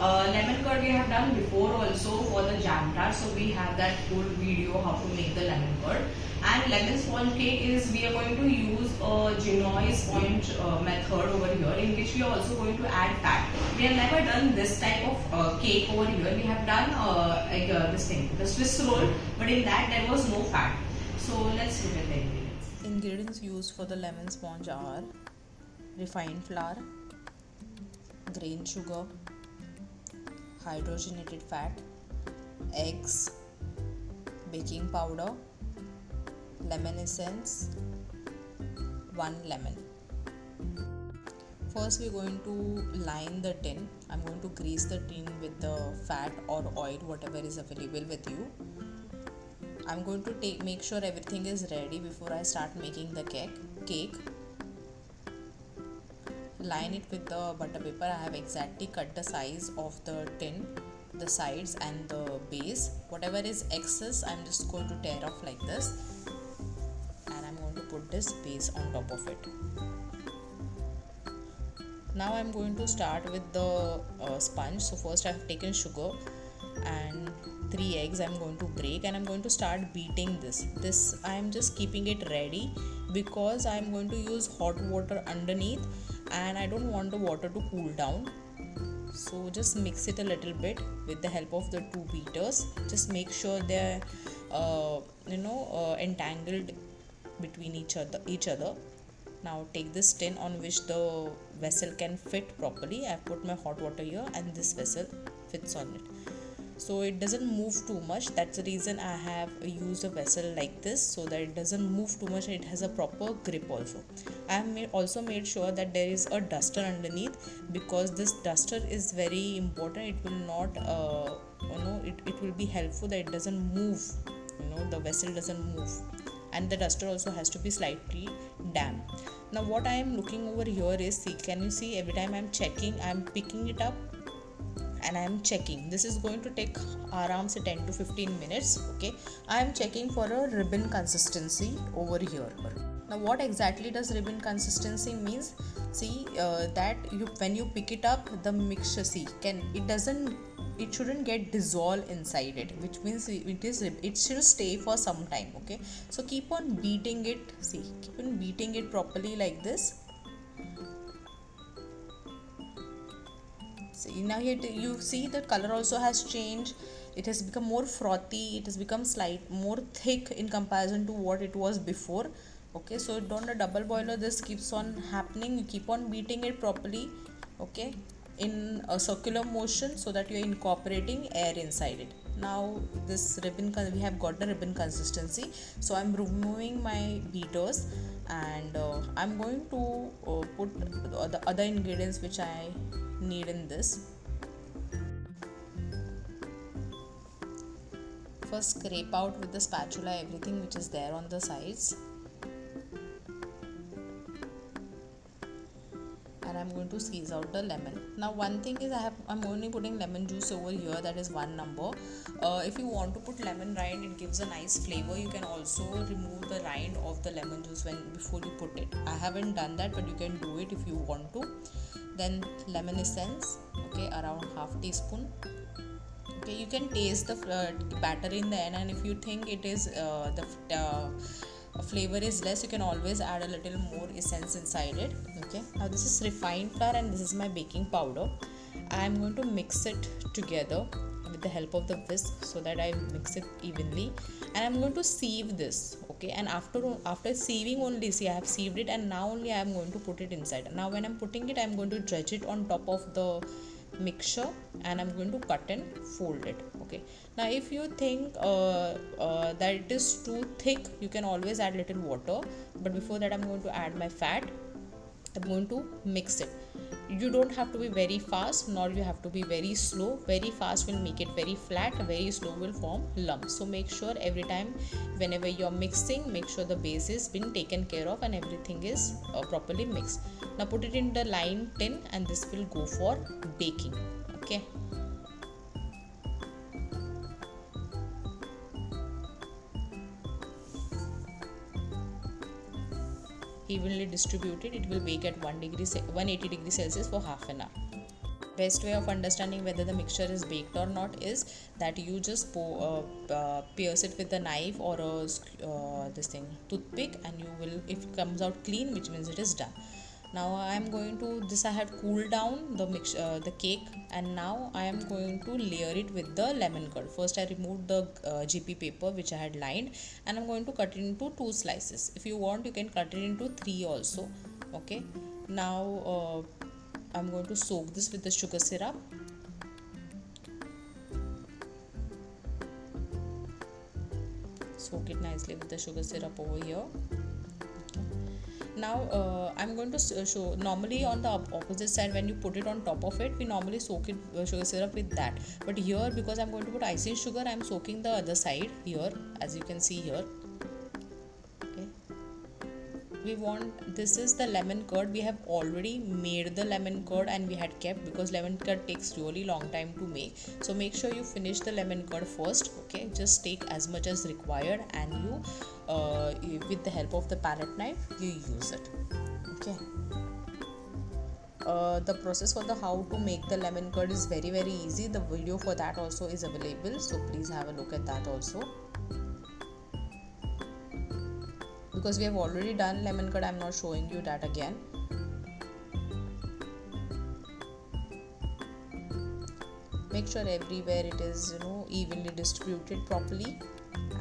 Lemon curd we have done before also for the jam tart, so we have that full video how to make the lemon curd. And lemon sponge cake is we are going to use a Genoise sponge method over here, in which we are also going to add fat. We have never done this type of cake over here. We have done this thing, the Swiss roll, but in that there was no fat. So let's look at the ingredients. Ingredients used for the lemon sponge are refined flour, grain sugar, hydrogenated fat, eggs, baking powder, lemon essence, 1 lemon. First we are going to line the tin. I'm going to grease the tin with the fat or oil, whatever is available with you. I'm going to make sure everything is ready before I start making the cake. Line it with the butter paper. I have exactly cut the size of the tin, the sides and the base. Whatever is excess, I'm just going to tear off like this, and I'm going to put this base on top of it. Now I'm going to start with the sponge. So first I have taken sugar and 3 eggs I'm going to break, and I'm going to start beating this I am just keeping it ready because I'm going to use hot water underneath and I don't want the water to cool down. So just mix it a little bit with the help of the 2 beaters. Just make sure they're entangled between each other. Now take this tin on which the vessel can fit properly. I've put my hot water here and this vessel fits on it, so it doesn't move too much. That's the reason I have used a vessel like this, so that it doesn't move too much. It has a proper grip also. I have also made sure that there is a duster underneath, because this duster is very important. It will not it will be helpful that it doesn't move, the vessel doesn't move, and the duster also has to be slightly damp. Now what I am looking over here is, see, can you see, every time I'm checking, I'm picking it up and I am checking. This is going to take around 10 to 15 minutes. Okay, I am checking for a ribbon consistency over here. Now what exactly does ribbon consistency means? See, that when you pick it up, the mixture, see, it shouldn't get dissolved inside it, which means it should stay for some time. Okay, so keep on beating it. See, keep on beating it properly like this. See, now here you see the color also has changed. It has become more frothy. It has become more thick in comparison to what it was before. Okay, so don't a double boiler, this keeps on happening. You keep on beating it properly, okay, in a circular motion, so that you are incorporating air inside it. Now this ribbon, we have got the ribbon consistency, so I'm removing my beaters, and I'm going to put the other ingredients which I need in this. First scrape out with the spatula everything which is there on the sides, and I'm going to squeeze out the lemon. Now one thing is, I'm only putting lemon juice over here, that is 1 number. If you want to put lemon rind, it gives a nice flavor. You can also remove the rind of the lemon juice before you put it. I haven't done that, but you can do it if you want to. Then lemon essence, okay, around half teaspoon. Okay, you can taste the batter in the end, and if you think it is flavor is less, you can always add a little more essence inside it. Okay, now this is refined flour and this is my baking powder. I am going to mix it together with the help of the whisk, so that I mix it evenly, and I'm going to sieve this. Okay, and after sieving only, see, I have sieved it, and now only I am going to put it inside. Now when I'm putting it, I'm going to dredge it on top of the mixture, and I'm going to cut and fold it. Okay, now if you think that it is too thick, you can always add little water, but before that I'm going to add my fat. I'm going to mix it. You don't have to be very fast, nor you have to be very slow. Very fast will make it very flat, very slow will form lumps. So make sure every time whenever you're mixing, make sure the base is been taken care of and everything is properly mixed. Now put it in the lined tin, and this will go for baking. Okay, evenly distributed. It will bake at 180 degrees Celsius for half an hour. Best way of understanding whether the mixture is baked or not is that you just pierce it with a knife or a this thing toothpick, and you will, if it comes out clean, which means it is done. Now I am going to, this I had cooled down the mix, the cake, and now I am going to layer it with the lemon curd. First I removed the GP paper which I had lined, and I'm going to cut it into 2 slices. If you want, you can cut it into 3 also. Okay, now I'm going to soak this with the sugar syrup. Soak it nicely with the sugar syrup over here. Okay. Now I'm going to show, normally on the opposite side when you put it on top of it, we normally soak it sugar syrup with that, but here because I'm going to put icing sugar, I'm soaking the other side here, as you can see here. Okay, we want, this is the lemon curd. We have already made the lemon curd and we had kept, because lemon curd takes really long time to make, so make sure you finish the lemon curd first. Okay, just take as much as required, and you with the help of the palette knife you use it. Okay, the process for the how to make the lemon curd is very easy. The video for that also is available, so please have a look at that also. Because we have already done lemon curd, I'm not showing you that again. Make sure everywhere it is, evenly distributed properly,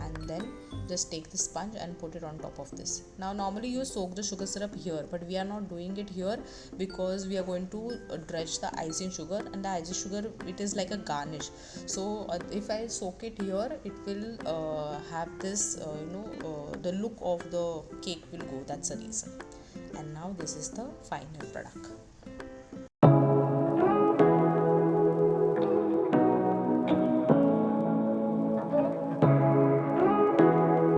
and then just take the sponge and put it on top of this. Now normally you soak the sugar syrup here, but we are not doing it here because we are going to dredge the icing sugar, and the icing sugar, it is like a garnish. So if I soak it here, it will have this the look of the cake will go. That's the reason. And now this is the final product.